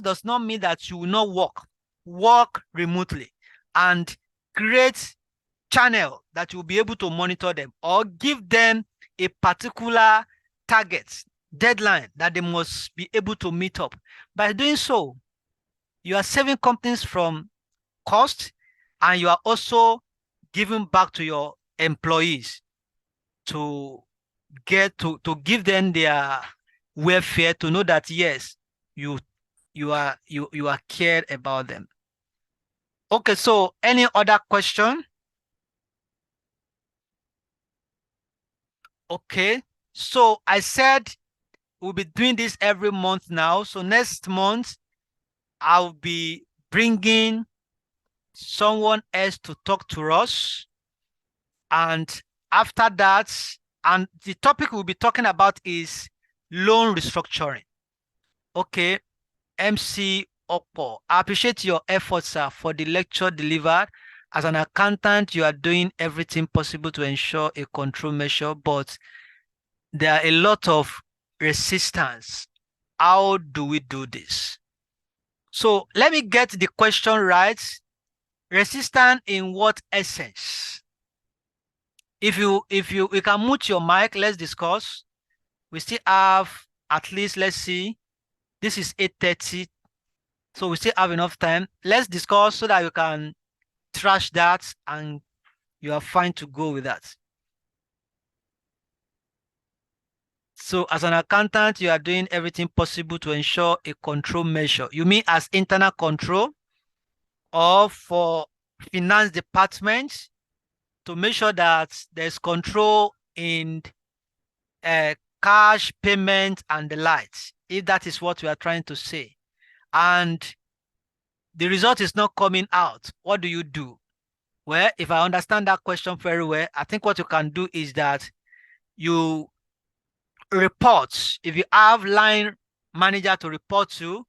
does not mean that you will not work. Work remotely and create channel that you'll be able to monitor them or give them a particular target, deadline that they must be able to meet up. By doing so, you are saving companies from cost and you are also giving back to your employees to give them their welfare, to know that yes, you are cared about them. Okay, so any other question? Okay, so I said we'll be doing this every month now. So next month, I'll be bringing someone else to talk to us. And after that, and the topic we'll be talking about is loan restructuring. Okay, MC Okpo, I appreciate your efforts, sir, for the lecture delivered. As an accountant, you are doing everything possible to ensure a control measure, but there are a lot of resistance. How do we do this? So let me get the question right. Resistance in what essence? If you can mute your mic, let's discuss. We still have at least, let's see, this is 8:30, so we still have enough time. Let's discuss so that you can trash that and you are fine to go with that. So as an accountant, you are doing everything possible to ensure a control measure. You mean as internal control or for finance department to make sure that there's control in cash payment and the likes, if that is what we are trying to say, and the result is not coming out, what do you do? Well, if I understand that question very well, I think what you can do is that you report. If you have line manager to report to,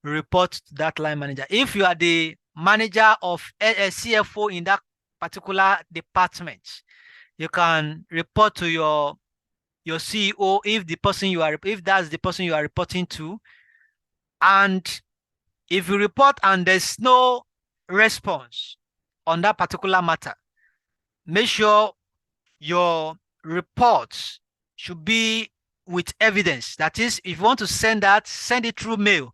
report to that line manager. If you are the manager of a CFO in that particular department, you can report to your CEO if that's the person you are reporting to. And if you report and there's no response on that particular matter, make sure your reports should be with evidence. That is, if you want to send that, send it through mail,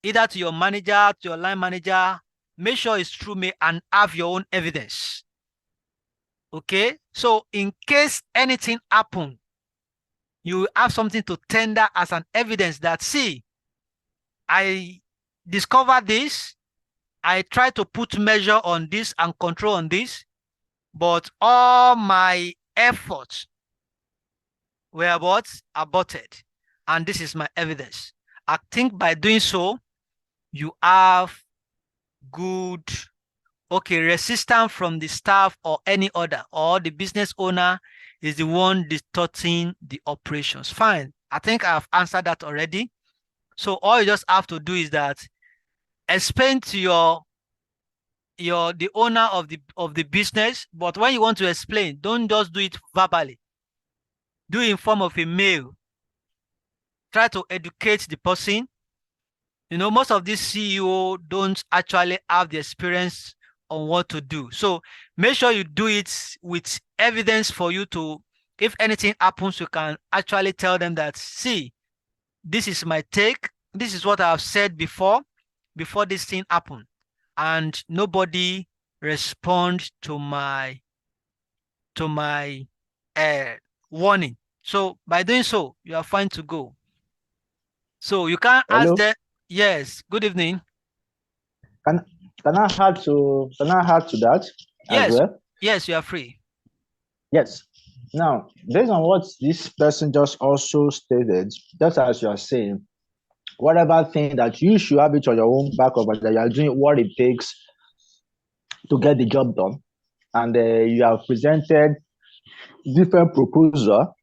either to your manager, to your line manager. Make sure it's through mail and have your own evidence. Okay, so in case anything happens, you have something to tender as an evidence that, see, I discovered this, I try to put measure on this and control on this, but all my efforts were aborted, and this is my evidence. I think by doing so, you have good, resistance from the staff or any other, or the business owner is the one distorting the operations. Fine, I think I've answered that already. So all you just have to do is that explain to the owner of the business, but when you want to explain, don't just do it verbally. Do it in form of a mail. Try to educate the person. You know, most of these CEO don't actually have the experience on what to do. So make sure you do it with evidence for you to, if anything happens, you can actually tell them that, see, this is my take. This is what I've said before this thing happened. And nobody respond to my warning. So by doing so, you are fine to go. So you can ask them. Yes, good evening. Can I add to that Yes. as well? Yes, you are free. Yes. Now, based on what this person just also stated, just as you are saying, whatever thing that you should have it on your own back of that you are doing what it takes to get the job done, and you have presented different proposal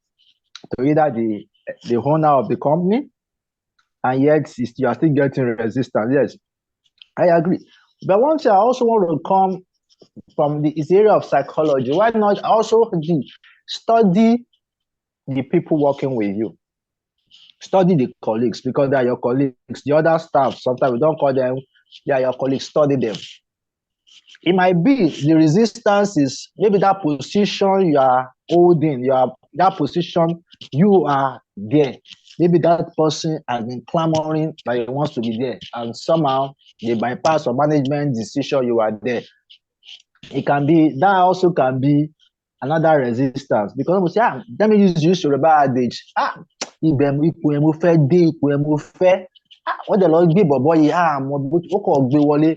to either the owner of the company, and yet you are still getting resistance. Yes, I agree. But one thing I also want to come from this area of psychology. Why not also study the people working with you? Study the colleagues, because they are your colleagues. The other staff, sometimes we don't call them, they are your colleagues. Study them. It might be the resistance is maybe that position you are holding, that position you are there. Maybe that person has been clamoring that he wants to be there, and somehow they bypass or management decision, you are there. It can be, that also can be another resistance, because we say, let me use Yoruba adage, wọ́n dẹ̀ lọ gbé bọ̀bọ́ yìí àmọ́ ó kọ̀ gbé wọlé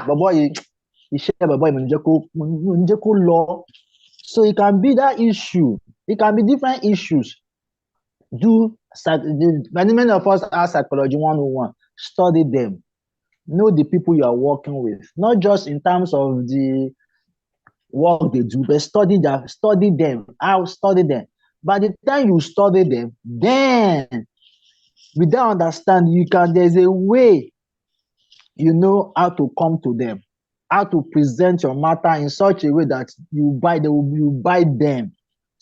bọ̀bọ́ yìí iṣẹ́ bọ̀bọ́ yìí mo ní jẹ́ kó lọ. So it can be that issue, it can be different issues. Many of us are psychology 101. Study them. Know the people you are working with, not just in terms of the work they do, but study them. Study them. By the time you study them, then with that understand, there's a way you know how to come to them, how to present your matter in such a way that you buy them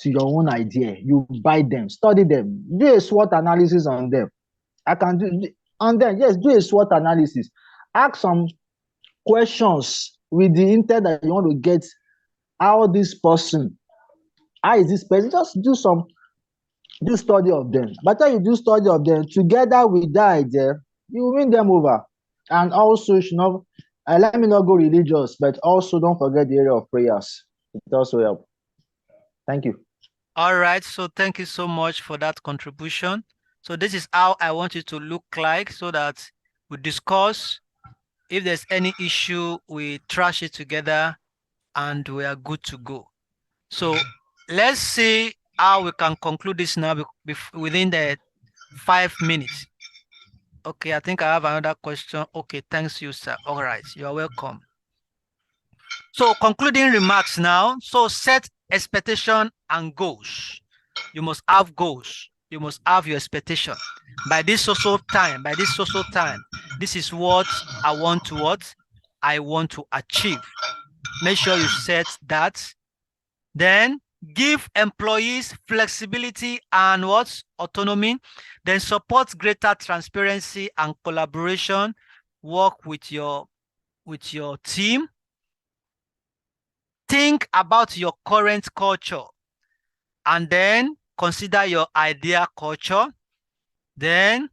to your own idea. You buy them, study them, do a SWOT analysis on them. I can do on them, yes, do a SWOT analysis. Ask some questions with the intent that you want to get how is this person, just do study of them. By the time you do study of them together with that idea, you win them over. And also, let me not go religious, but also don't forget the area of prayers. It also helps. Thank you. All right, so thank you so much for that contribution. So this is how I want it to look like, so that we discuss. If there's any issue, we trash it together and we are good to go. So let's see how we can conclude this now within the 5 minutes. Okay, I think I have another question. Okay, thanks you, sir. All right, you are welcome. So concluding remarks now. So set expectation and goals. You must have goals. You must have your expectation. By this social time, this is what I want to achieve. Make sure you set that. Then give employees flexibility and autonomy. Then support greater transparency and collaboration. Work with your team. Think about your current culture and then consider your ideal culture. Then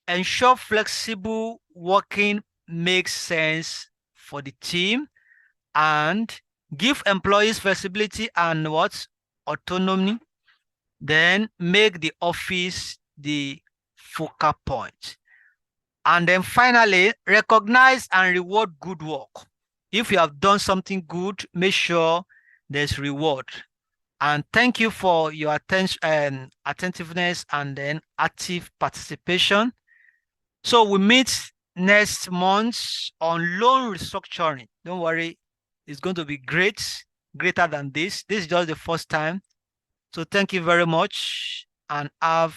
ensure flexible working makes sense for the team, and give employees flexibility and autonomy. Then make the office the focal point. And then finally, recognize and reward good work. If you have done something good, make sure there's reward. And thank you for your attentiveness and then active participation. So we meet next month on loan restructuring. Don't worry, it's going to be greater than this. This is just the first time. So thank you very much and have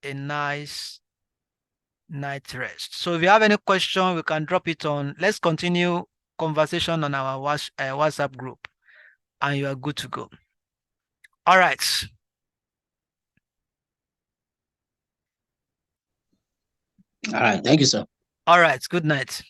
a nice night rest. So if you have any question, we can drop it on. Let's continue conversation on our WhatsApp group, and you are good to go. All right. All right. Thank you, sir. All right. Good night.